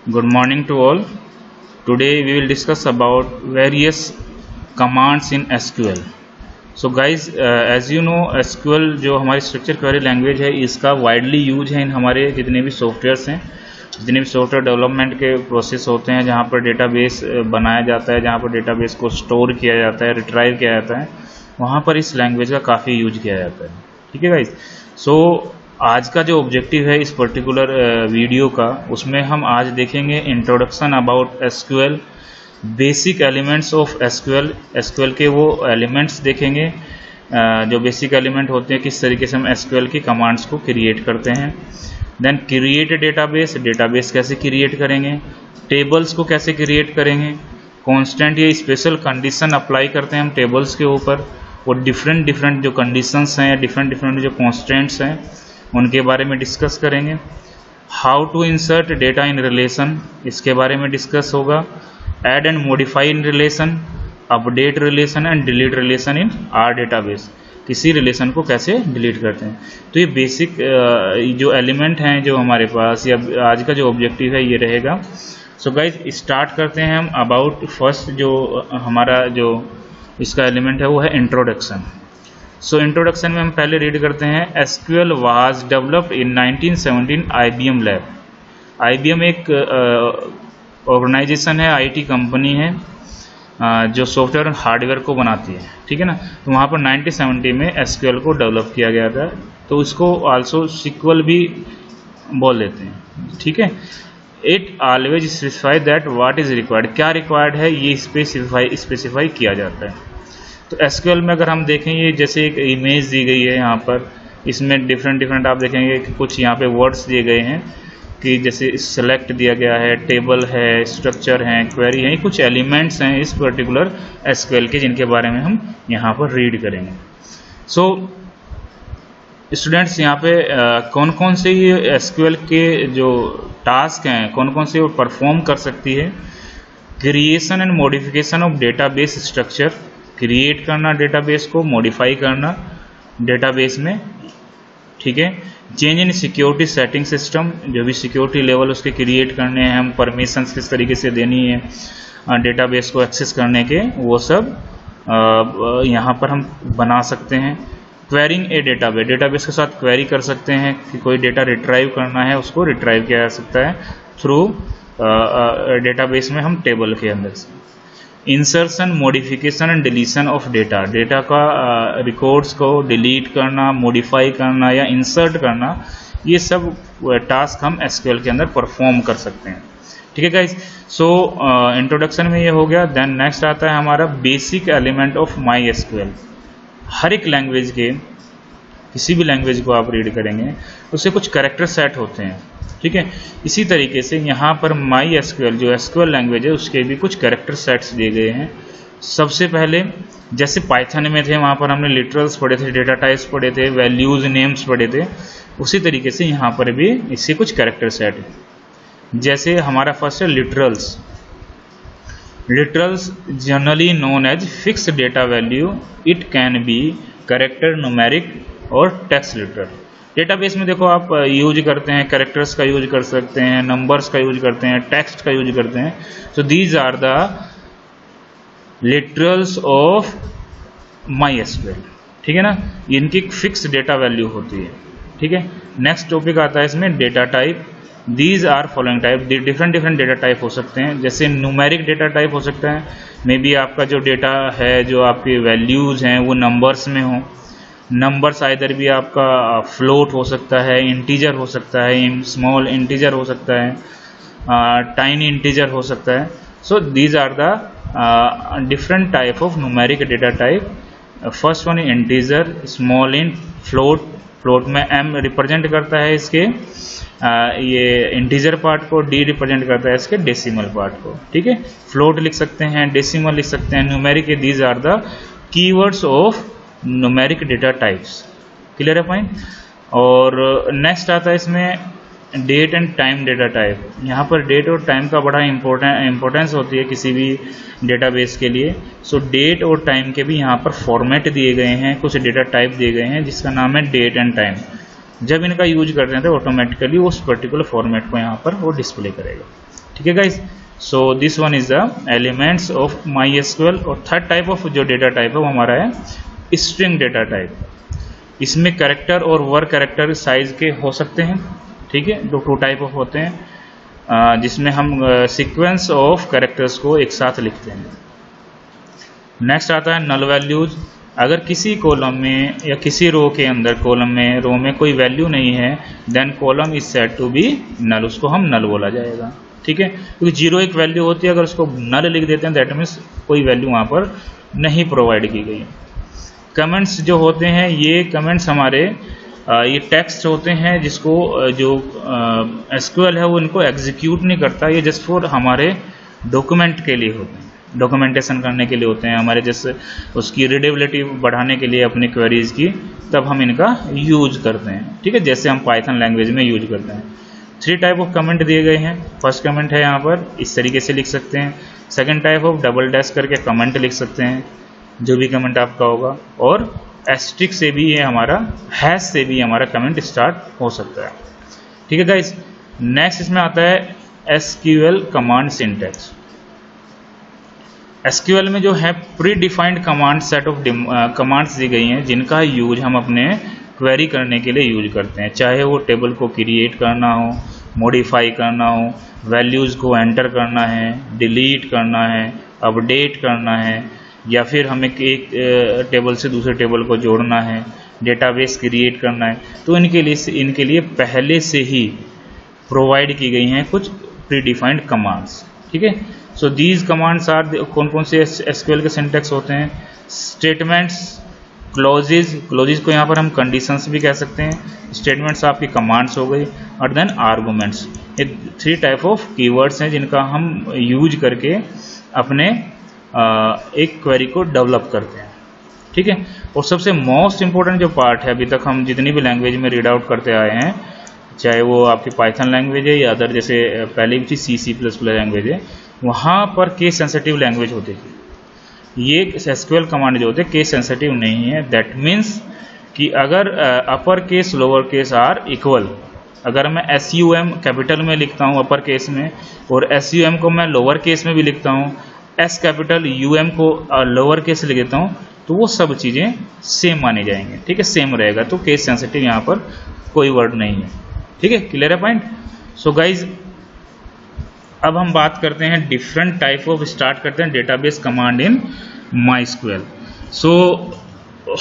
Good morning to all. Today we will discuss about various commands in SQL. So guys, as you know, SQL जो हमारी structure query language है, इसका widely use है इन हमारे जितने भी सॉफ्टवेयर्स हैं, जितने भी सॉफ्टवेयर डेवलपमेंट के प्रोसेस होते हैं, जहाँ पर डेटाबेस बनाया जाता है, जहाँ पर डेटाबेस को स्टोर किया जाता है, रिट्राइव किया जाता है, वहाँ पर इस लैंग्वेज का काफ़ी यूज किया जाता है. ठीक है गाइज. सो आज का जो ऑब्जेक्टिव है इस पर्टिकुलर वीडियो का, उसमें हम आज देखेंगे introduction about SQL, basic elements of SQL. SQL के वो एलिमेंट्स देखेंगे जो बेसिक एलिमेंट होते हैं, किस तरीके से हम एसक्यूएल की कमांड्स को क्रिएट करते हैं. देन क्रिएट डेटाबेस, डेटाबेस कैसे क्रिएट करेंगे, टेबल्स को कैसे क्रिएट करेंगे, कॉन्स्टेंट या स्पेशल कंडीशन अप्लाई करते हैं हम टेबल्स के ऊपर, और डिफरेंट जो कंडीशंस हैं, डिफरेंट जो कॉन्स्टेंट्स हैं, उनके बारे में डिस्कस करेंगे. How to insert data in relation, इसके बारे में डिस्कस होगा. Add and modify in relation, update relation and delete relation in our database, किसी रिलेशन को कैसे डिलीट करते हैं. तो ये बेसिक जो एलिमेंट हैं जो हमारे पास, या आज का जो ऑब्जेक्टिव है ये रहेगा. सो गाइज स्टार्ट करते हैं हम अबाउट फर्स्ट जो हमारा जो इसका एलिमेंट है वो है इंट्रोडक्शन. सो इंट्रोडक्शन में हम पहले रीड करते हैं, SQL was developed in 1917 IBM lab. IBM एक ऑर्गेनाइजेशन है, IT कंपनी है जो सॉफ्टवेयर और हार्डवेयर को बनाती है. ठीक है ना. तो वहाँ पर 1970 में एसक्यूएल को डेवलप किया गया था, तो इसको आल्सो सिक्वल भी बोल देते हैं. ठीक है. It always specify that what is required, क्या रिक्वायर्ड है ये स्पेसिफाई किया जाता है. तो एसक्यूएल में अगर हम देखें, ये जैसे एक इमेज दी गई है यहाँ पर, इसमें डिफरेंट आप देखेंगे कि कुछ यहाँ पे वर्ड्स दिए गए हैं कि जैसे सेलेक्ट दिया गया है, टेबल है, स्ट्रक्चर है, क्वेरी है, कुछ एलिमेंट्स हैं इस पर्टिकुलर एसक्यूएल के, जिनके बारे में हम यहाँ पर रीड करेंगे. सो स्टूडेंट्स, यहाँ पे कौन कौन से ये एसक्यूएल के जो टास्क हैं, कौन कौन से वो परफॉर्म कर सकती है. Creation and modification of database structure, create करना डेटाबेस को, मॉडिफाई करना डेटाबेस में. ठीक है. Change in security setting system, जो भी सिक्योरिटी लेवल उसके क्रिएट करने हैं, हम परमिशंस किस तरीके से देनी है डेटाबेस को एक्सेस करने के, वो सब यहाँ पर हम बना सकते हैं. क्वेरिंग ए डेटाबेस, डेटाबेस के साथ क्वेरी कर सकते हैं कि कोई डेटा रिट्राइव करना है, उसको रिट्राइव किया जा सकता है थ्रू डेटाबेस में, हम टेबल के अंदर से. Insertion, modification and deletion of data, data का रिकॉर्ड्स को डिलीट करना, मॉडिफाई करना या इंसर्ट करना, ये सब टास्क हम एसक्यूएल के अंदर परफॉर्म कर सकते हैं. ठीक है गाइज. सो इंट्रोडक्शन में ये हो गया. देन नेक्स्ट आता है हमारा basic element of MySQL. हर एक लैंग्वेज के, किसी भी लैंग्वेज को आप रीड करेंगे उससे कुछ कैरेक्टर सेट होते हैं. ठीक है. इसी तरीके से यहाँ पर माई एसक्यूएल जो एसक्यूएल लैंग्वेज है उसके भी कुछ कैरेक्टर सेट्स दिए गए हैं. सबसे पहले जैसे पाइथन में थे, वहाँ पर हमने लिटरल्स पढ़े थे, डेटा टाइप्स पढ़े थे, वैल्यूज नेम्स पढ़े थे, उसी तरीके से यहाँ पर भी इससे कुछ कैरेक्टर सेट है. जैसे हमारा फर्स्ट है literals. Literals generally known as fix data value, it can be character, numeric और टेक्स्ट लिटरल. डेटाबेस में देखो आप यूज करते हैं, कैरेक्टर्स का यूज कर सकते हैं, नंबर्स का यूज करते हैं, टेक्स्ट का यूज करते हैं. So these are the literals of MySQL. ठीक है ना. इनकी फिक्स डेटा वैल्यू होती है. ठीक है. नेक्स्ट टॉपिक आता है इसमें data type. These are following type, different data type हो सकते हैं. जैसे न्यूमेरिक डेटा टाइप हो सकता है, मे बी आपका जो डेटा है, जो आपकी वैल्यूज हैं वो नंबर्स में हो. नंबर्स आइदर भी आपका फ्लोट हो सकता है, इंटीजर हो सकता है, स्मॉल इंटीजर हो सकता है, टाइनी इंटीजर हो सकता है. So these are the different type of numeric data type. First one integer, small in, float. Float में m रिप्रेजेंट करता है इसके ये इंटीजर पार्ट को, d रिप्रेजेंट करता है इसके डेसिमल पार्ट को. ठीक है. फ्लोट लिख सकते हैं, डेसिमल लिख सकते हैं, numeric. These are the keywords of numeric data types. Clear है पॉइंट. और नेक्स्ट आता है इसमें date and time data type. यहाँ पर डेट और टाइम का बड़ा इंपॉर्टेंस होती है किसी भी डेटाबेस के लिए. सो डेट और टाइम के भी यहाँ पर फॉर्मेट दिए गए हैं, कुछ डेटा टाइप दिए गए हैं जिसका नाम है डेट एंड टाइम. जब इनका यूज करते हैं तो ऑटोमेटिकली उस पर्टिकुलर फॉर्मेट को यहाँ पर वो डिस्प्ले करेगा। ठीक है guys, so this one is the elements of MySQL। और थर्ड टाइप ऑफ जो डेटा टाइप है वो हमारा है स्ट्रिंग डेटा टाइप। इसमें कैरेक्टर और वर्ड कैरेक्टर साइज के हो सकते हैं। ठीक है, दो टू टाइप ऑफ होते हैं जिसमें हम सीक्वेंस ऑफ कैरेक्टर्स को एक साथ लिखते हैं। नेक्स्ट आता है नल वैल्यूज। अगर किसी कॉलम में या किसी रो के अंदर रो में कोई वैल्यू नहीं है, then column is said to be null, उसको हम नल बोला जाएगा। ठीक है, क्योंकि 0 एक वैल्यू होती है, अगर उसको नल लिख देते हैं दैट मीन्स कोई वैल्यू वहाँ पर नहीं प्रोवाइड की गई। कमेंट्स जो होते हैं, ये कमेंट्स हमारे ये टेक्स्ट होते हैं जिसको जो SQL है वो इनको एग्जीक्यूट नहीं करता, ये जस्ट फॉर हमारे डॉक्यूमेंट के लिए होते हैं, डॉक्यूमेंटेशन करने के लिए होते हैं, हमारे जैसे उसकी रीडेबिलिटी बढ़ाने के लिए अपनी क्वेरीज की, तब हम इनका यूज करते हैं। ठीक है, जैसे हम पाइथन लैंग्वेज में यूज करते हैं। 3 टाइप ऑफ कमेंट दिए गए हैं। फर्स्ट कमेंट है यहाँ पर इस तरीके से लिख सकते हैं। Second type of double dash करके कमेंट लिख सकते हैं, जो भी कमेंट आपका होगा। और एस्ट्रिक से भी ये हमारा, हैश से भी हमारा कमेंट स्टार्ट हो सकता है। ठीक है गाइस, नेक्स्ट इसमें आता है SQL कमांड सिंटैक्स। SQL में जो है predefined command set of commands दी गई हैं जिनका यूज हम अपने क्वेरी करने के लिए यूज करते हैं, चाहे वो टेबल को क्रिएट करना हो, मॉडिफाई करना हो, वैल्यूज़ को एंटर करना है, डिलीट करना है, अपडेट करना है, या फिर हमें एक टेबल से दूसरे टेबल को जोड़ना है, डेटाबेस क्रिएट करना है। तो इनके लिए पहले से ही प्रोवाइड की गई हैं कुछ प्री डिफाइंड कमांड्स। ठीक है, सो दीज कमांड्स आर, कौन कौन से SQL के सिंटैक्स होते हैं? स्टेटमेंट्स, क्लोजेज को यहाँ पर हम कंडीशंस भी कह सकते हैं। स्टेटमेंट्स आपकी कमांड्स हो गई, और देन आर्गूमेंट्स। ये 3 टाइप ऑफ कीवर्ड्स हैं जिनका हम यूज करके अपने एक क्वेरी को डेवलप करते हैं। ठीक है, और सबसे मोस्ट इंपॉर्टेंट जो पार्ट है, अभी तक हम जितनी भी लैंग्वेज में रीड आउट करते आए हैं, चाहे वो आपकी पाइथन लैंग्वेज है या अदर जैसे पहले भी C++ लैंग्वेज है, वहाँ पर केस सेंसिटिव लैंग्वेज होती थी। ये SQL कमांड जो होते हैं केस सेंसिटिव नहीं है। दैट मीन्स कि अगर upper case lower case are equal, अगर मैं SUM कैपिटल में लिखता हूँ अपर केस में, और SUM को मैं लोअर केस में भी लिखता हूँ, S कैपिटल UM को लोअर केस लिख देता हूँ, तो वो सब चीज़ें सेम मानी जाएंगे। ठीक है, सेम रहेगा, तो केस सेंसिटिव यहाँ पर कोई वर्ड नहीं है। ठीक है, क्लियर है पॉइंट? सो गाइज, अब हम बात करते हैं डिफरेंट टाइप ऑफ, स्टार्ट करते हैं database command in MySQL। So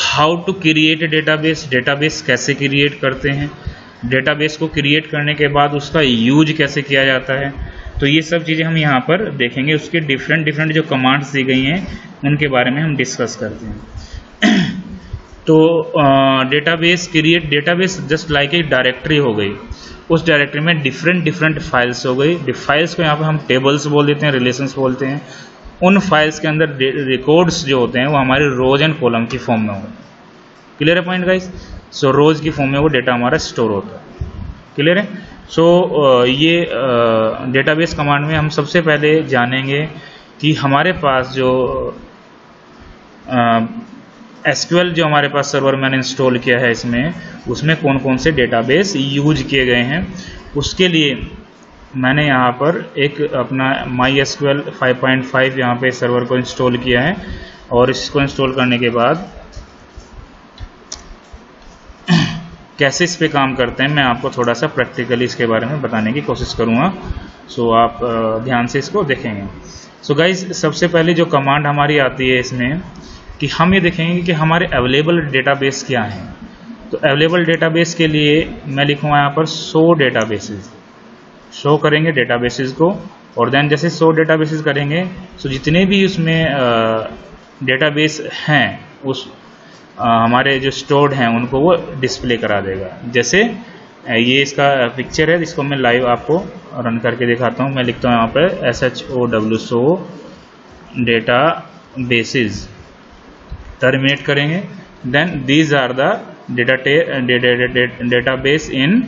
how to create a database, database कैसे क्रिएट करते हैं, डेटाबेस को क्रिएट करने के बाद उसका यूज कैसे किया जाता है, तो ये सब चीज़ें हम यहाँ पर देखेंगे। उसके डिफरेंट जो कमांड्स दी गई हैं उनके बारे में हम डिस्कस करते हैं। तो database create, database just like एक डायरेक्टरी हो गई, उस डायरेक्टरी में डिफरेंट फाइल्स हो गई। फाइल्स को यहाँ पर हम टेबल्स बोल देते हैं, रिलेशंस बोलते हैं। उन फाइल्स के अंदर रिकॉर्ड्स जो होते हैं वो हमारे रोज एंड कॉलम की फॉर्म में होते हैं। क्लियर है पॉइंट गाइस? सो रोज की फॉर्म में वो डेटा हमारा स्टोर होता है। क्लियर है? सो ये डेटाबेस कमांड में हम सबसे पहले जानेंगे कि हमारे पास जो SQL जो हमारे पास सर्वर मैंने इंस्टॉल किया है इसमें, उसमें कौन कौन से डेटाबेस यूज किए गए हैं। उसके लिए मैंने यहाँ पर एक अपना MySQL 5.5 यहाँ पे सर्वर को इंस्टॉल किया है, और इसको इंस्टॉल करने के बाद कैसे इस पे काम करते हैं मैं आपको थोड़ा सा प्रैक्टिकली इसके बारे में बताने की कोशिश करूँगा। सो आप ध्यान से इसको देखेंगे। सो गाइज, सबसे पहले जो कमांड हमारी आती है इसमें कि हम ये देखेंगे कि हमारे अवेलेबल डेटाबेस क्या हैं। तो अवेलेबल डेटाबेस के लिए मैं लिखूँगा यहाँ पर 100 डेटाबेसेस, शो करेंगे डेटाबेसेस को, और देन जैसे 100 डेटाबेसेस करेंगे सो जितने भी उसमें डेटाबेस हैं उस हमारे जो स्टोर्ड हैं उनको वो डिस्प्ले करा देगा। जैसे ये इसका पिक्चर है, इसको मैं लाइव आपको रन करके दिखाता हूँ। मैं लिखता हूँ यहाँ पर SHOW डेटाबेसेस, टर्मिनेट करेंगे। Then these are the database in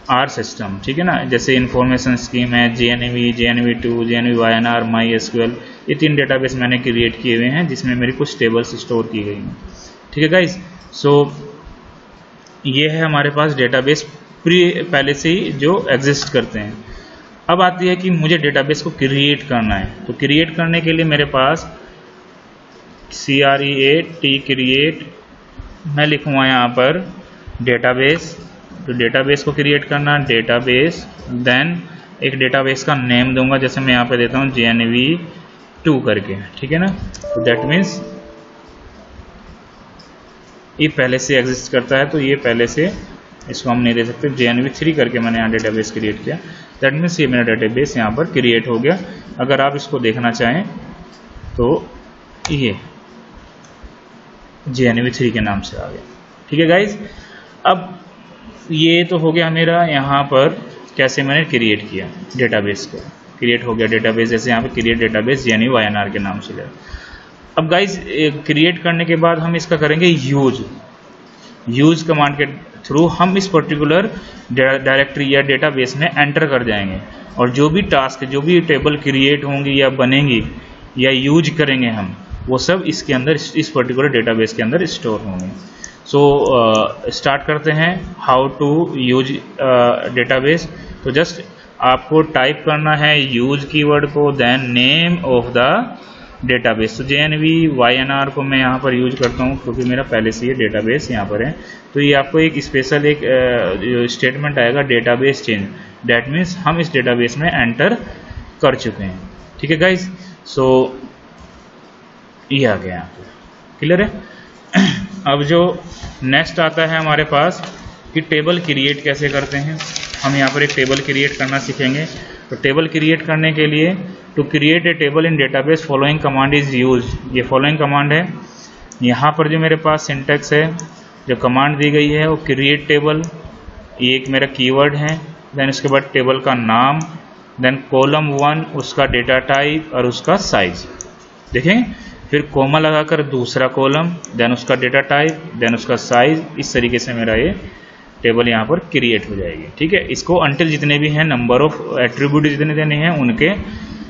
our system. ठीक है ना, जैसे इंफॉर्मेशन स्कीम है, JNV, JNV2, JNV-YNR, MySQL, ये 3 डेटाबेस मैंने क्रिएट किए हुए हैं जिसमें मेरी कुछ टेबल्स स्टोर की गई हैं। ठीक है गाइज? सो ये है हमारे पास डेटाबेस पहले से ही जो एग्जिस्ट करते हैं। अब आती है कि मुझे डेटाबेस को क्रिएट करना है, तो क्रिएट करने के लिए मेरे पास CREAT क्रिएट, मैं लिखूँगा यहाँ पर डेटाबेस। तो डेटाबेस को क्रिएट करना, डेटाबेस, देन एक डेटाबेस का नेम दूंगा, जैसे मैं यहाँ पे देता हूँ JNV2 करके, ठीक है ना। तो दैट मीन्स ये पहले से एग्जिस्ट करता है, तो ये पहले से इसको हम नहीं दे सकते। JNV3 करके मैंने यहाँ डेटाबेस क्रिएट किया, दैट मीन्स ये मेरा डेटाबेस यहाँ पर क्रिएट हो गया। अगर आप इसको देखना चाहें तो ये JNV3 के नाम से आ गया, ठीक है गाइज। अब ये तो हो गया मेरा यहाँ पर कैसे मैंने क्रिएट किया डेटाबेस को, क्रिएट हो गया डेटाबेस, जैसे यहाँ पे क्रिएट डेटाबेस JNV-YNR के नाम से ले। अब गाइज क्रिएट करने के बाद हम इसका करेंगे यूज कमांड के थ्रू हम इस पर्टिकुलर डायरेक्टरी या डेटाबेस में एंटर कर जाएंगे, और जो भी टास्क, जो भी टेबल क्रिएट होंगी या बनेंगी या यूज करेंगे हम, वो सब इसके अंदर, इस पर्टिकुलर डेटाबेस के अंदर स्टोर होंगे। सो स्टार्ट करते हैं हाउ टू यूज डेटाबेस। तो जस्ट आपको टाइप करना है यूज कीवर्ड को, then name of the database. तो JNV-YNR को मैं यहाँ पर यूज करता हूँ क्योंकि मेरा पहले से ये डेटाबेस यहाँ पर है। तो ये आपको एक स्पेशल एक स्टेटमेंट आएगा, डेटाबेस चेंज, दैट मीन्स हम इस डेटाबेस में एंटर कर चुके हैं, ठीक है गाइज। सो ये आ गया यहाँ पर, क्लियर है। अब जो नेक्स्ट आता है हमारे पास कि टेबल क्रिएट कैसे करते हैं। हम यहाँ पर एक टेबल क्रिएट करना सीखेंगे। तो टेबल क्रिएट करने के लिए to create a table in database following command is use, ये फॉलोइंग कमांड है। यहाँ पर जो मेरे पास सिंटेक्स है, जो कमांड दी गई है वो क्रिएट टेबल, ये एक मेरा कीवर्ड है, देन उसके बाद टेबल का नाम, देन कॉलम 1 उसका डेटा टाइप और उसका साइज, देखें, फिर कोमा लगाकर दूसरा कॉलम, देन उसका डेटा टाइप, देन उसका साइज। इस तरीके से मेरा ये टेबल यहाँ पर क्रिएट हो जाएगी, ठीक है। इसको अंटिल जितने भी हैं नंबर ऑफ एट्रीब्यूट जितने देने हैं उनके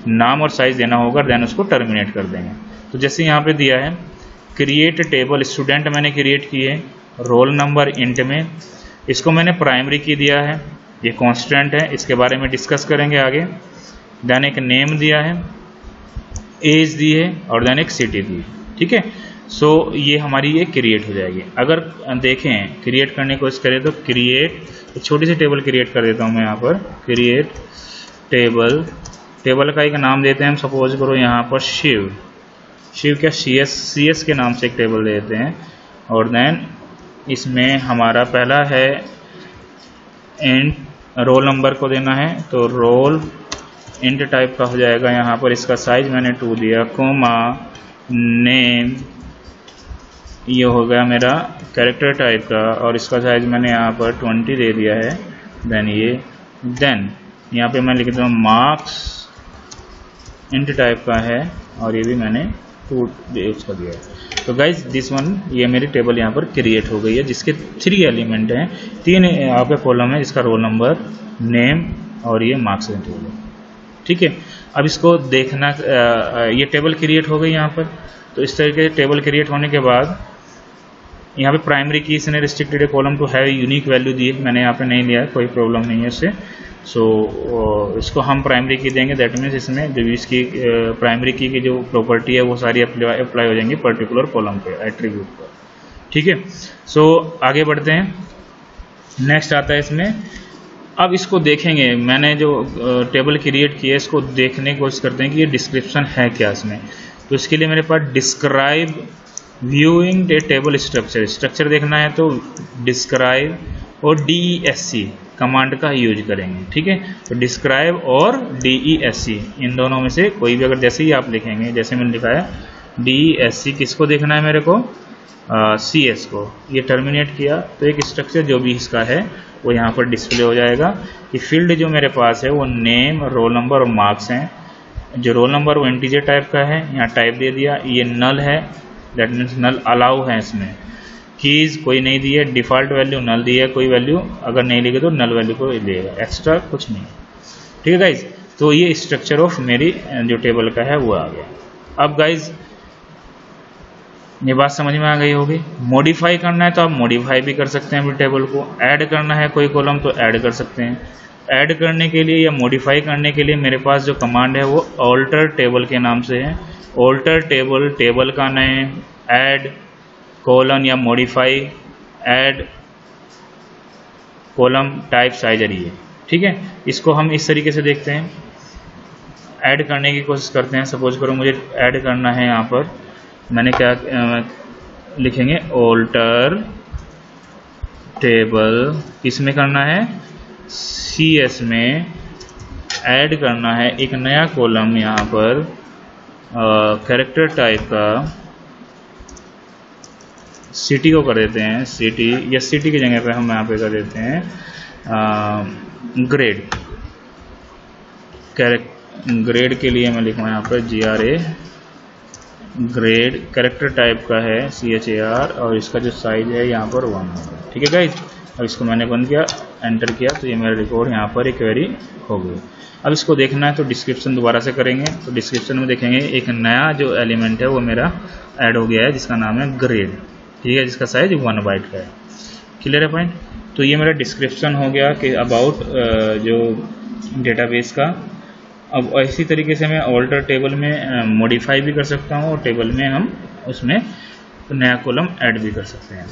नाम और साइज देना होगा, देन उसको टर्मिनेट कर देंगे। तो जैसे यहाँ पे दिया है क्रिएट टेबल स्टूडेंट मैंने क्रिएट किए, रोल नंबर इंट में, इसको मैंने प्राइमरी की दिया है, ये कांस्टेंट है, इसके बारे में डिस्कस करेंगे आगे। देन एक नेम दिया है, एज दी है और देन एक सिटी दी, ठीक है। सो ये हमारी ये क्रिएट हो जाएगी। अगर देखें क्रिएट करने की कोशिश करें तो क्रिएट, छोटी सी टेबल क्रिएट कर देता हूँ मैं यहाँ पर, क्रिएट टेबल, टेबल का एक नाम देते हैं हम, सपोज करो यहाँ पर शिव क्या CS के नाम से एक टेबल देते हैं, और देन इसमें हमारा पहला है इंट, रोल नंबर को देना है, तो रोल इंट टाइप का हो जाएगा यहाँ पर, इसका साइज मैंने 2 दिया, कोमा नेम, ये हो गया मेरा कैरेक्टर टाइप का, और इसका साइज मैंने यहाँ पर 20 दे दिया है। देन यहाँ पे मैं लिख देता हूँ मार्क्स, इंट टाइप का है, और ये भी मैंने 2 उसका दिया है। तो गाइज दिस वन, ये मेरी टेबल यहाँ पर क्रिएट हो गई है, जिसके 3 एलिमेंट हैं, 3 आपका कॉलम है, जिसका रोल नंबर, नेम और ये मार्क्स है, ठीक है। अब इसको देखना, ये टेबल क्रिएट हो गई यहाँ पर। तो इस तरीके से टेबल क्रिएट होने के बाद यहाँ पे प्राइमरी की इसने restricted a column to have unique value दी है, मैंने यहाँ पे नहीं लिया है, कोई प्रॉब्लम नहीं है इससे। सो इसको हम प्राइमरी की देंगे, दैट मीन्स इसमें जो इसकी प्राइमरी की जो प्रॉपर्टी है वो सारी अप्लाई हो जाएंगी पर्टिकुलर कॉलम पे, एट्रीब्यूट पर, ठीक है। सो आगे बढ़ते हैं, नेक्स्ट आता है इसमें। अब इसको देखेंगे, मैंने जो टेबल क्रिएट किया है इसको देखने की कोशिश करते हैं कि ये डिस्क्रिप्शन है क्या इसमें। तो इसके लिए मेरे पास describe viewing the table structure देखना है, तो डिस्क्राइब और DESC कमांड का यूज करेंगे, ठीक है। तो डिस्क्राइब और DESC इन दोनों में से कोई भी, अगर जैसे ही आप लिखेंगे, जैसे मैंने लिखा है DESC, किसको देखना है मेरे को, CS को, ये टर्मिनेट किया तो एक स्ट्रक्चर जो भी इसका है वो यहाँ पर डिस्प्ले हो जाएगा। कि फील्ड जो मेरे पास है वो नेम, रोल नंबर और मार्क्स हैं। जो रोल नंबर वो इंटीजर टाइप का है, यहाँ टाइप दे दिया, ये नल है, दैट मीन्स नल अलाउ है इसमें। कीज़ कोई नहीं दी है, डिफ़ॉल्ट वैल्यू नल दी है, कोई वैल्यू अगर नहीं लिखे तो नल वैल्यू को लेगा, एक्स्ट्रा कुछ नहीं, ठीक है गाइज। तो ये स्ट्रक्चर ऑफ मेरी जो टेबल का है वो आ गया। अब गाइज ये बात समझ में आ गई होगी। मॉडिफाई करना है तो आप मॉडिफाई भी कर सकते हैं टेबल को। ऐड करना है कोई कॉलम तो ऐड कर सकते हैं। ऐड करने के लिए या मॉडिफाई करने के लिए मेरे पास जो कमांड है वो ऑल्टर टेबल के नाम से है। ऑल्टर टेबल, टेबल का नेम, ऐड कॉलम या modify, add column type scissor, ये ठीक है। इसको हम इस तरीके से देखते हैं, ऐड करने की कोशिश करते हैं। सपोज करो मुझे ऐड करना है, यहाँ पर मैंने क्या लिखेंगे, ऑल्टर टेबल, किस में करना है, CS में ऐड करना है एक नया कॉलम, यहाँ पर कैरेक्टर टाइप का, सिटी को कर देते हैं सिटी, या सिटी की जगह पे हम यहाँ पे कर देते हैं ग्रेड। ग्रेड के लिए मैं लिखूँगा यहाँ पर GRA, ग्रेड, कैरेक्टर टाइप का है CHAR, और इसका जो साइज है यहाँ पर 1 होगा। ठीक है गाइज। अब इसको मैंने बंद किया, एंटर किया, तो ये मेरा रिकॉर्ड यहाँ पर एक क्वेरी हो गई। अब इसको देखना है तो डिस्क्रिप्शन दोबारा से करेंगे, तो डिस्क्रिप्शन में देखेंगे एक नया जो एलिमेंट है वो मेरा ऐड हो गया है, जिसका नाम है ग्रेड, ठीक है, जिसका साइज 1 बाइट का है। क्लियर है पॉइंट। तो ये मेरा डिस्क्रिप्शन हो गया कि अबाउट जो डेटाबेस का। अब इसी तरीके से मैं ऑल्टर टेबल में मॉडिफाई भी कर सकता हूँ, और टेबल में हम उसमें नया कॉलम ऐड भी कर सकते हैं।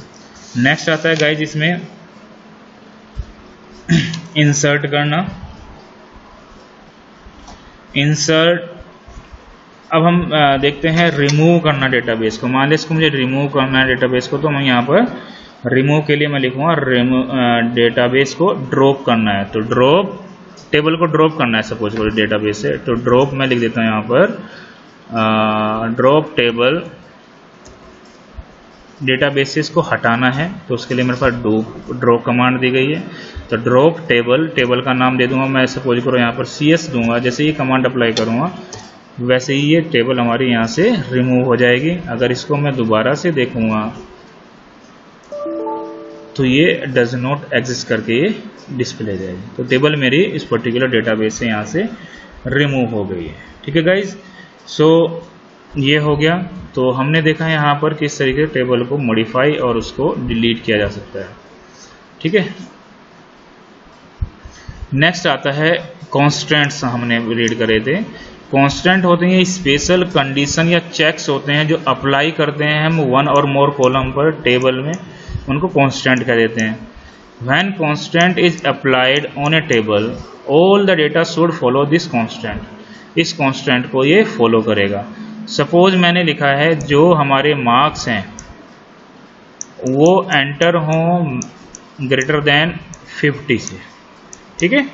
नेक्स्ट आता है गाइज इसमें इंसर्ट करना। इंसर्ट, अब हम देखते हैं रिमूव करना डेटाबेस को। मान लीजिए इसको मुझे रिमूव करना है डेटाबेस को, तो मैं यहाँ पर रिमूव के लिए मैं लिखूँगा डेटाबेस को ड्रॉप करना है। तो ड्रॉप, टेबल को ड्रॉप करना है सपोज करो डेटाबेस से, तो ड्रॉप मैं लिख देता हूँ यहाँ पर ड्रॉप टेबल, डेटाबेसेस को हटाना है, तो उसके लिए मेरे पास ड्रॉप कमांड दी गई है। तो ड्रॉप टेबल, टेबल का नाम दे दूंगा मैं, सपोज करो यहाँ पर CS दूंगा। जैसे ये कमांड अप्लाई करूँगा वैसे ही ये टेबल हमारी यहाँ से रिमूव हो जाएगी। अगर इसको मैं दोबारा से देखूँगा तो ये डज नॉट एग्जिस्ट करके ये डिस्प्ले जाएगी। तो टेबल मेरी इस पर्टिकुलर डेटाबेस से यहाँ से रिमूव हो गई है। ठीक है गाइज। सो ये हो गया। तो हमने देखा है यहाँ पर किस तरीके से टेबल को मॉडिफाई और उसको डिलीट किया जा सकता है। ठीक है। नेक्स्ट आता है कॉन्स्टेंट्स, हमने रीड करे थे। कॉन्स्टेंट होते हैं स्पेशल कंडीशन या चेक्स होते हैं जो अप्लाई करते हैं हम वन और मोर कॉलम पर टेबल में, उनको कॉन्स्टेंट कह देते हैं। When constant is applied on A table all the data should follow this constant. इस कॉन्स्टेंट को ये फॉलो करेगा। सपोज मैंने लिखा है जो हमारे मार्क्स हैं वो एंटर हों ग्रेटर देन 50 से। ठीक है।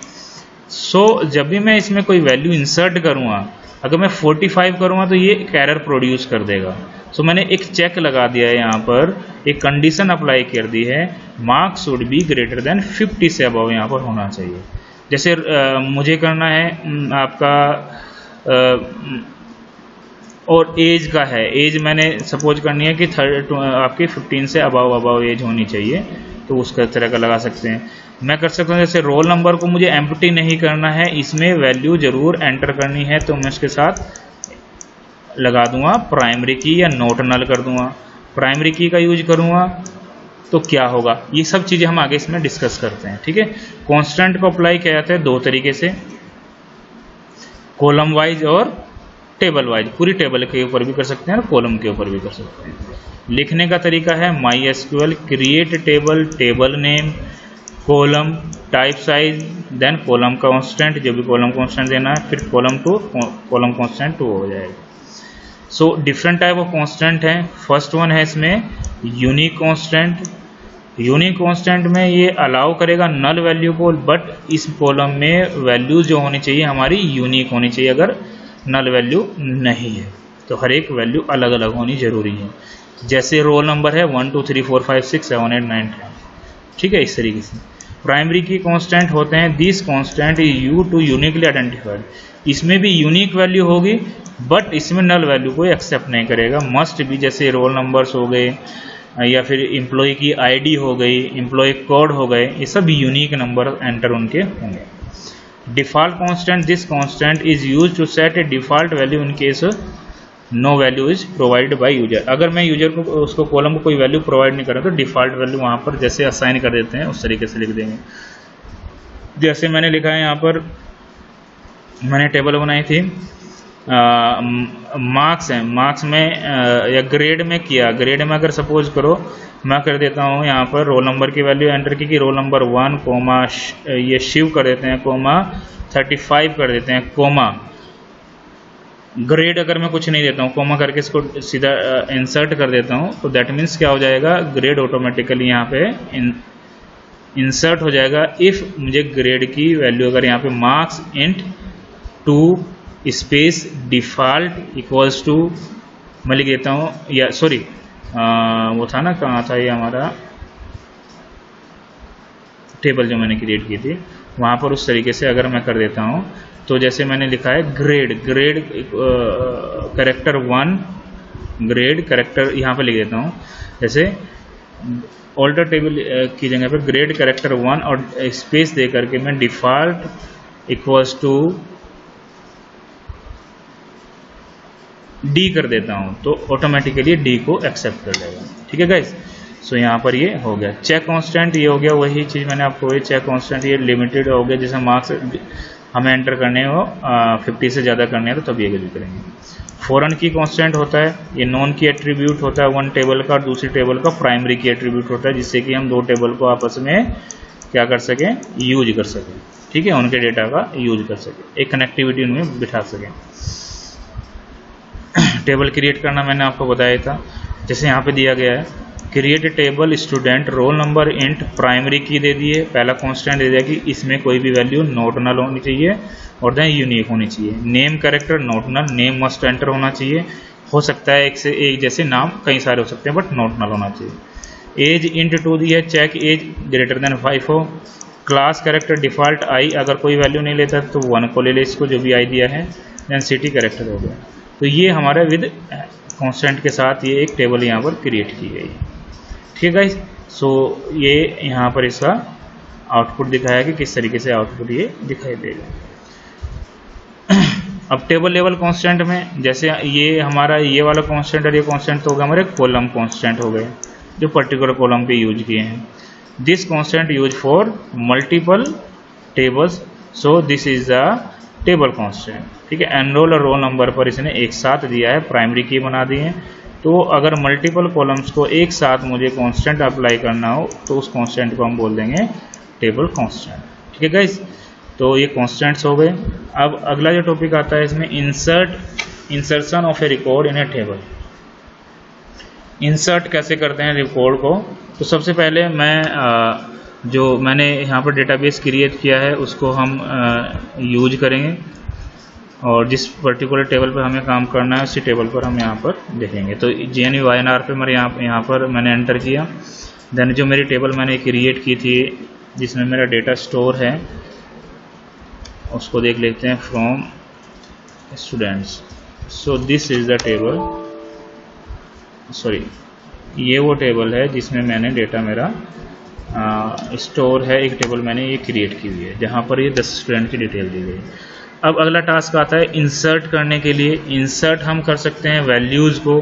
सो जब भी मैं इसमें कोई वैल्यू इंसर्ट करूँगा, अगर मैं 45 करूँगा तो ये एक एरर प्रोड्यूस कर देगा। सो मैंने एक चेक लगा दिया है, यहाँ पर एक कंडीशन अप्लाई कर दी है, marks should be greater than 50 से अबव यहाँ पर होना चाहिए। जैसे मुझे करना है आपका और एज का है, एज मैंने सपोज करनी है कि आपकी 15 से अबव एज होनी चाहिए, तो उसका तरह का लगा सकते हैं। मैं कर सकता हूँ जैसे रोल नंबर को मुझे एम्प्टी नहीं करना है, इसमें वैल्यू जरूर एंटर करनी है, तो मैं उसके साथ लगा दूंगा प्राइमरी की या नोट नल कर दूंगा। प्राइमरी की का यूज करूंगा तो क्या होगा, ये सब चीज़ें हम आगे इसमें डिस्कस करते हैं। ठीक है। कॉन्स्टेंट को अप्लाई किया जाता है दो तरीके से, कॉलम वाइज और टेबल वाइज। पूरी टेबल के ऊपर भी कर सकते हैं और कॉलम के ऊपर भी कर सकते हैं। लिखने का तरीका है MySQL create table, table name, column type size, then column constant, जो भी कॉलम कांस्टेंट देना है, फिर कॉलम टू, कॉलम कांस्टेंट 2 हो जाएगा। So different type of constant है। फर्स्ट वन है इसमें यूनिक कांस्टेंट। यूनिक कांस्टेंट में ये अलाउ करेगा नल वैल्यू को, बट इस कॉलम में वैल्यू जो होनी चाहिए हमारी यूनिक होनी चाहिए। अगर नल वैल्यू नहीं है तो हर एक वैल्यू अलग अलग होनी जरूरी है। जैसे रोल नंबर है 1 2 3 4 5 6 7 8 9 10। ठीक है। इस तरीके से प्राइमरी की कांस्टेंट होते हैं this constant is use to uniquely identified. इसमें भी यूनिक वैल्यू होगी, बट इसमें नल वैल्यू को एक्सेप्ट नहीं करेगा। मस्ट भी, जैसे रोल नंबर्स हो गए या फिर एम्प्लॉय की आईडी हो गई, एम्प्लॉय कोड हो गए, ये सब यूनिक नंबर एंटर उनके होंगे। Default constant this constant is used to set a default value in case no value is provide by user. अगर मैं यूजर को उसको कॉलम को कोई वैल्यू प्रोवाइड नहीं कर रहा तो डिफ़ॉल्ट वैल्यू वहाँ पर जैसे असाइन कर देते हैं उस तरीके से लिख देंगे। जैसे मैंने लिखा है यहाँ पर, मैंने टेबल बनाई थी, मार्क्स है, मार्क्स में या ग्रेड में किया, ग्रेड में अगर सपोज करो मैं कर देता हूँ यहाँ पर रोल नंबर की वैल्यू एंटर की रोल नंबर 1 कोमा ये शिव कर देते हैं कोमा 35 कर देते हैं कोमा ग्रेड अगर मैं कुछ नहीं देता हूँ कोमा करके इसको सीधा इंसर्ट कर देता हूँ तो दैट मीन्स क्या हो जाएगा, ग्रेड ऑटोमेटिकली यहाँ पे इंसर्ट हो जाएगा। इफ़ मुझे ग्रेड की वैल्यू अगर यहाँ पे marks int 2 space default equals to मैं लिख देता हूँ, या सॉरी वो था ना, कहाँ था ये हमारा टेबल जो मैंने क्रिएट की थी वहाँ पर उस तरीके से अगर मैं कर देता हूँ तो जैसे मैंने लिखा है ग्रेड कैरेक्टर 1 ग्रेड कैरेक्टर यहाँ पर लिख देता हूँ, जैसे ऑल्टर टेबल की जगह पर ग्रेड कैरेक्टर 1 और स्पेस दे करके मैं डिफ़ॉल्ट इक्वल्स टू डी कर देता हूँ तो ऑटोमेटिकली डी को एक्सेप्ट कर लेगा। ठीक है गाइस, सो यहाँ पर ये हो गया। चेक कांस्टेंट ये हो गया, वही चीज़ मैंने आपको ये चेक कांस्टेंट ये लिमिटेड हो गया, जैसे मार्क्स हमें एंटर करने हो 50 से ज़्यादा करने हैं तो तब ये भी करेंगे। फॉरेन की कांस्टेंट होता है, ये नॉन की एट्रीब्यूट होता है वन टेबल का और दूसरी टेबल का प्राइमरी की एट्रीब्यूट होता है, जिससे कि हम दो टेबल को आपस में क्या कर सकें, यूज कर सकें। ठीक है, उनके डेटा का यूज कर सकें, एक कनेक्टिविटी उनमें बिठा सकें। टेबल क्रिएट करना मैंने आपको बताया था, जैसे यहाँ पे दिया गया है create table student roll number int primary की दे दिए, पहला कांस्टेंट दे दिया कि इसमें कोई भी वैल्यू नॉट नल होनी चाहिए और देन यूनिक होनी चाहिए। Name character not null, name must enter होना चाहिए, हो सकता है एक से एक जैसे नाम कई सारे हो सकते हैं बट नॉट नल होना चाहिए। एज इंट 2 दी है, चेक एज ग्रेटर देन 5 हो। क्लास कैरेक्टर डिफ़ॉल्ट आई, अगर कोई वैल्यू नहीं लेता तो 1 को ले ले इसको जो भी आई दिया है। देन सिटी कैरेक्टर हो गया। तो ये हमारा विद कांस्टेंट के साथ ये एक टेबल यहाँ पर क्रिएट की गई है। ठीक है गाइस, सो ये यहाँ पर इसका आउटपुट दिखाया कि किस तरीके से आउटपुट ये दिखाई देगा। अब टेबल लेवल कांस्टेंट में जैसे ये हमारा ये वाला कांस्टेंट और ये कांस्टेंट तो हो गया हमारे कॉलम कांस्टेंट हो गए जो पर्टिकुलर कॉलम पे यूज किए हैं। This constant use for multiple tables, so this is the table constant. ठीक है, एनरोल और रोल नंबर पर इसने एक साथ दिया है, प्राइमरी की बना दी है। तो अगर मल्टीपल कॉलम्स को एक साथ मुझे कांस्टेंट अप्लाई करना हो तो उस कांस्टेंट को हम बोल देंगे टेबल कांस्टेंट। ठीक है गाइस, तो ये कांस्टेंट्स हो गए। अब अगला जो टॉपिक आता है इसमें insertion of A record in A table. Insert कैसे करते हैं रिकॉर्ड को, तो सबसे पहले मैं जो मैंने यहाँ पर डेटाबेस क्रिएट किया है उसको हम यूज करेंगे और जिस पर्टिकुलर टेबल पर हमें काम करना है उसी टेबल पर हम यहाँ पर देखेंगे। तो GNU/INR पे मेरे यहाँ पर मैंने एंटर किया। देन जो मेरी टेबल मैंने क्रिएट की थी जिसमें मेरा डेटा स्टोर है उसको देख लेते हैं, from students. So this is the table, sorry ये वो टेबल है जिसमें मैंने डेटा मेरा स्टोर है। एक टेबल मैंने ये क्रिएट की हुई है जहाँ पर ये 10 स्टूडेंट की डिटेल दी गई। अब अगला टास्क आता है इंसर्ट करने के लिए। इंसर्ट हम कर सकते हैं वैल्यूज़ को,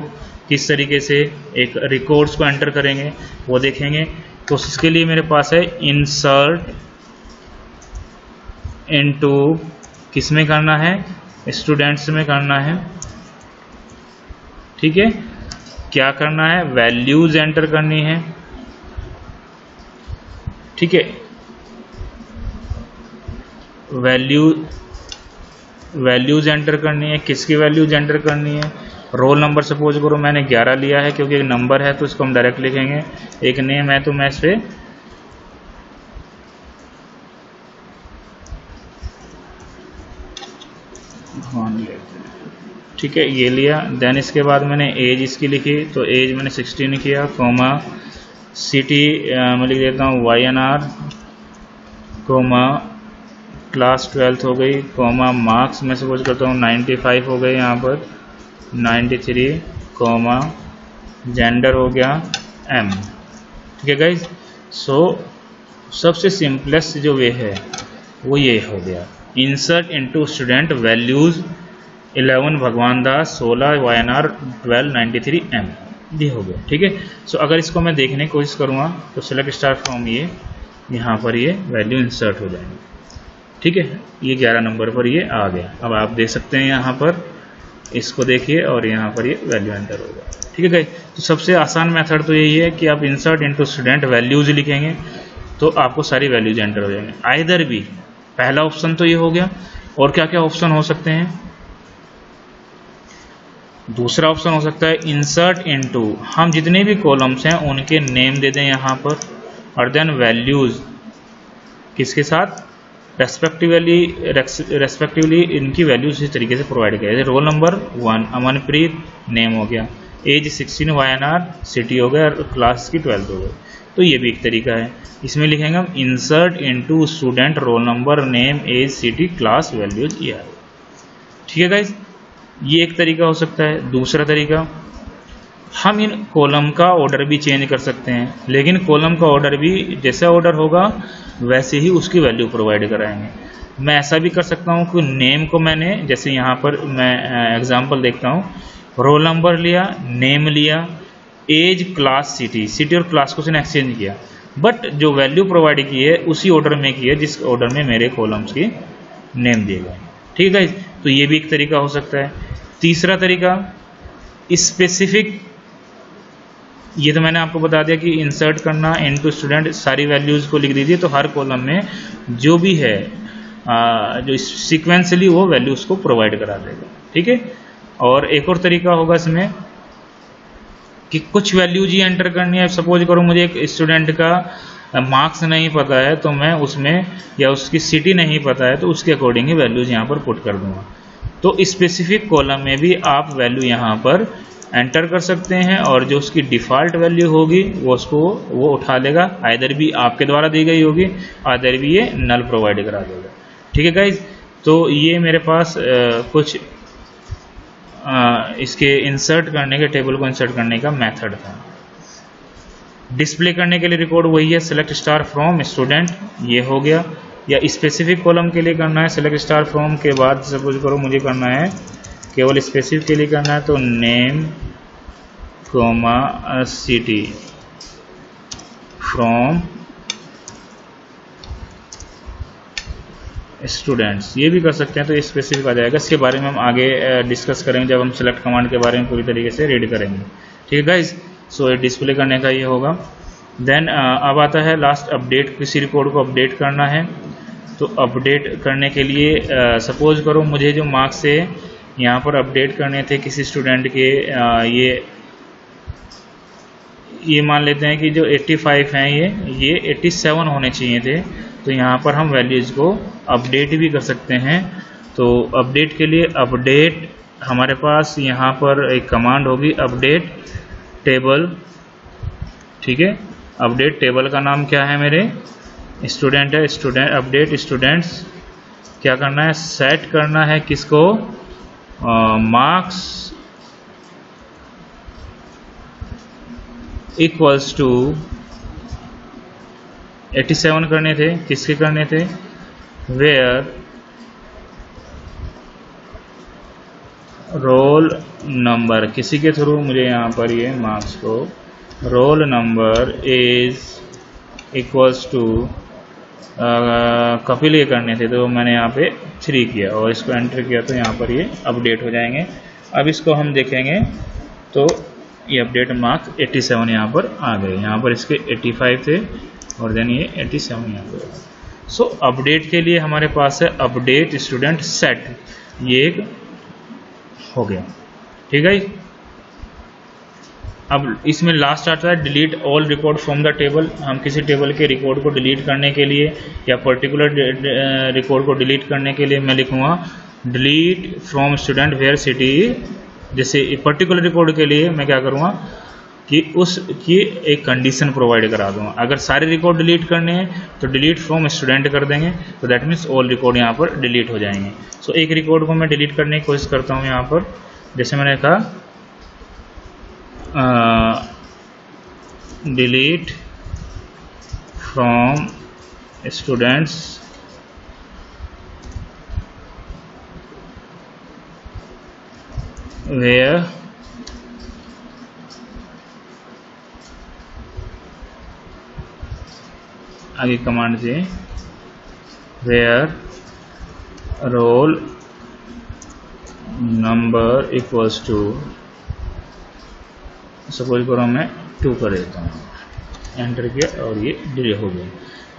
किस तरीके से एक रिकॉर्ड्स को एंटर करेंगे वो देखेंगे। तो इसके लिए मेरे पास है इंसर्ट इनटू, किस में करना है, स्टूडेंट्स में करना है। ठीक है, क्या करना है, वैल्यूज़ एंटर करनी है। ठीक है, वैल्यूज़ एंटर करनी है। किसकी वैल्यूज़ एंटर करनी है, रोल नंबर सपोज करो मैंने 11 लिया है क्योंकि एक नंबर है तो इसको हम डायरेक्ट लिखेंगे। एक नेम है तो मैं इस पर ठीक है ये लिया। देन इसके बाद मैंने एज इसकी लिखी तो एज मैंने 16 किया, कोमा सिटी मैं लिख देता हूँ YNR, कोमा क्लास 12th हो गई, कोमा मार्क्स मैं सपोज करता हूँ 95 हो गए यहाँ पर 93, कोमा जेंडर हो गया M। ठीक है गाइज, सो सबसे सिंपलेस्ट जो वे है वो ये हो गया, इंसर्ट इनटू स्टूडेंट वैल्यूज़ 11 भगवान दास, 16 YNR, 12 93 M, ये हो गया। ठीक है। सो अगर इसको मैं देखने की कोशिश करूँगा तो सेलेक्ट स्टार फ्रॉम, ये यहाँ पर ये वैल्यू इंसर्ट हो जाएंगे। ठीक है, ये 11 नंबर पर ये आ गया। अब आप देख सकते हैं यहाँ पर, इसको देखिए और यहाँ पर ये वैल्यू एंटर होगा। ठीक है गाइस, तो सबसे आसान मेथड तो यही है कि आप इंसर्ट इनटू स्टूडेंट वैल्यूज लिखेंगे तो आपको सारी वैल्यूज एंटर हो जाएंगे। आइदर भी, पहला ऑप्शन तो ये हो गया, और क्या क्या ऑप्शन हो सकते हैं? दूसरा ऑप्शन हो सकता है इंसर्ट इनटू, हम जितने भी कॉलम्स हैं उनके नेम दे दें यहाँ पर, और देन वैल्यूज किसके साथ, रेस्पेक्टिवली इनकी वैल्यूज इस तरीके से प्रोवाइड किया। जैसे रोल नंबर 1 अमनप्रीत, नेम हो गया, एज 16 YNR, सिटी हो गया, और क्लास की 12th हो गई। तो ये भी एक तरीका है। इसमें लिखेंगे हम insert into student roll number name age city class values year. ठीक है गाइज, ये एक तरीका हो सकता है। दूसरा तरीका, हम इन कॉलम का ऑर्डर भी चेंज कर सकते हैं, लेकिन कॉलम का ऑर्डर भी जैसा ऑर्डर होगा वैसे ही उसकी वैल्यू प्रोवाइड कराएंगे। मैं ऐसा भी कर सकता हूँ कि नेम को मैंने, जैसे यहाँ पर मैं एग्जांपल देखता हूँ, रोल नंबर लिया, नेम लिया, एज, क्लास, सिटी और क्लास को उसने एक्सचेंज किया, बट जो वैल्यू प्रोवाइड की है उसी ऑर्डर में की है जिस ऑर्डर में मेरे कॉलम्स की नेम दिए गए। ठीक है, तो ये भी एक तरीका हो सकता है। तीसरा तरीका, स्पेसिफिक, ये तो मैंने आपको बता दिया कि इंसर्ट करना इनटू स्टूडेंट, सारी वैल्यूज को लिख दीजिए तो हर कॉलम में जो भी है जो सीक्वेंसली वो वैल्यूज को प्रोवाइड करा देगा। ठीक है, और एक और तरीका होगा इसमें कि कुछ वैल्यूज ही एंटर करनी है। सपोज करो मुझे एक स्टूडेंट का मार्क्स नहीं पता है तो मैं उसमें, या उसकी सिटी नहीं पता है तो उसके अकॉर्डिंग ही वैल्यूज यहाँ पर पुट कर दूंगा। तो स्पेसिफिक कॉलम में भी आप वैल्यू यहाँ पर एंटर कर सकते हैं, और जो उसकी डिफ़ॉल्ट वैल्यू होगी वो उठा लेगा, आइदर भी आपके द्वारा दी गई होगी, आइदर भी ये नल प्रोवाइड करा देगा। ठीक है गाइज, तो ये मेरे पास कुछ इसके इंसर्ट करने के, टेबल को इंसर्ट करने का मेथड था। डिस्प्ले करने के लिए रिकॉर्ड वही है, सेलेक्ट स्टार फ्रॉम स्टूडेंट, ये हो गया। या स्पेसिफिक कॉलम के लिए करना है सेलेक्ट स्टार फ्रॉम के बाद, सपोज करो मुझे करना है केवल स्पेसिफिक के लिए करना है तो name comma city from students, ये भी कर सकते हैं तो स्पेसिफिक आ जाएगा। इसके बारे में हम आगे डिस्कस करेंगे जब हम सेलेक्ट कमांड के बारे में पूरी तरीके से रीड करेंगे। ठीक है गाइज, सो डिस्प्ले करने का ये होगा। देन अब आता है लास्ट, अपडेट, किसी रिकॉर्ड को अपडेट करना है तो अपडेट करने के लिए सपोज करो मुझे जो मार्क्स है यहाँ पर अपडेट करने थे किसी स्टूडेंट के, ये मान लेते हैं कि जो 85 हैं ये 87 होने चाहिए थे, तो यहाँ पर हम वैल्यूज़ को अपडेट भी कर सकते हैं। तो अपडेट के लिए अपडेट, हमारे पास यहाँ पर एक कमांड होगी अपडेट टेबल। ठीक है, अपडेट टेबल का नाम क्या है, मेरे स्टूडेंट है, स्टूडेंट अपडेट स्टूडेंट्स, क्या करना है, सेट करना है किसको, मार्क्स इक्वल्स टू 87 करने थे, किसके करने थे, वेयर रोल नंबर, किसी के थ्रू मुझे यहाँ पर ये मार्क्स को roll number is equals to Kapil ये करने थे, तो मैंने यहाँ पे 3 किया और इसको एंटर किया तो यहाँ पर ये अपडेट हो जाएंगे। अब इसको हम देखेंगे तो ये अपडेट मार्क्स 87 यहाँ पर आ गए, यहाँ पर इसके 85 थे और देन ये 87 यहाँ पर। सो अपडेट के लिए हमारे पास है अपडेट स्टूडेंट सेट, ये एक हो गया। ठीक है, अब इसमें लास्ट आता है delete all record from the table. हम किसी टेबल के रिकॉर्ड को डिलीट करने के लिए या पर्टिकुलर रिकॉर्ड को डिलीट करने के लिए मैं लिखूँगा delete from student where city. जैसे पर्टिकुलर रिकॉर्ड के लिए मैं क्या करूँगा कि उसकी एक कंडीशन प्रोवाइड करा दूँगा। अगर सारे रिकॉर्ड डिलीट करने हैं तो डिलीट फ्रॉम स्टूडेंट कर देंगे, तो दैट मीन्स ऑल रिकॉर्ड यहाँ पर डिलीट हो जाएंगे। सो एक रिकॉर्ड को मैं डिलीट करने की कोशिश करता हूँ यहाँ पर, जैसे मैंने कहा डिलीट फ्रॉम स्टूडेंट्स वेयर आगे कमांड दे where roll number equals to, suppose करो मैं 2 कर देता हूँ, एंटर किया और ये डिलीट हो गया।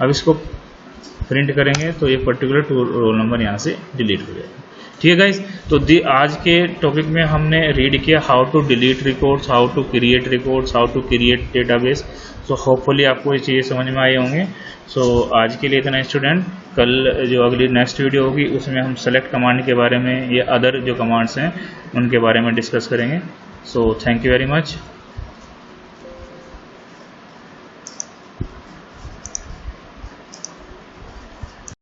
अब इसको प्रिंट करेंगे तो ये पर्टिकुलर रोल नंबर यहाँ से डिलीट हो जाएगा। ठीक है गाइज, तो आज के टॉपिक में हमने रीड किया how to delete records, how to create records, how to create database. So hopefully आपको ये चीज़ें समझ में आए होंगे। सो आज के लिए इतना स्टूडेंट, कल जो अगली नेक्स्ट वीडियो होगी उसमें हम सेलेक्ट कमांड के बारे में या अदर जो कमांड्स हैं उनके बारे में डिस्कस करेंगे। So thank you very much.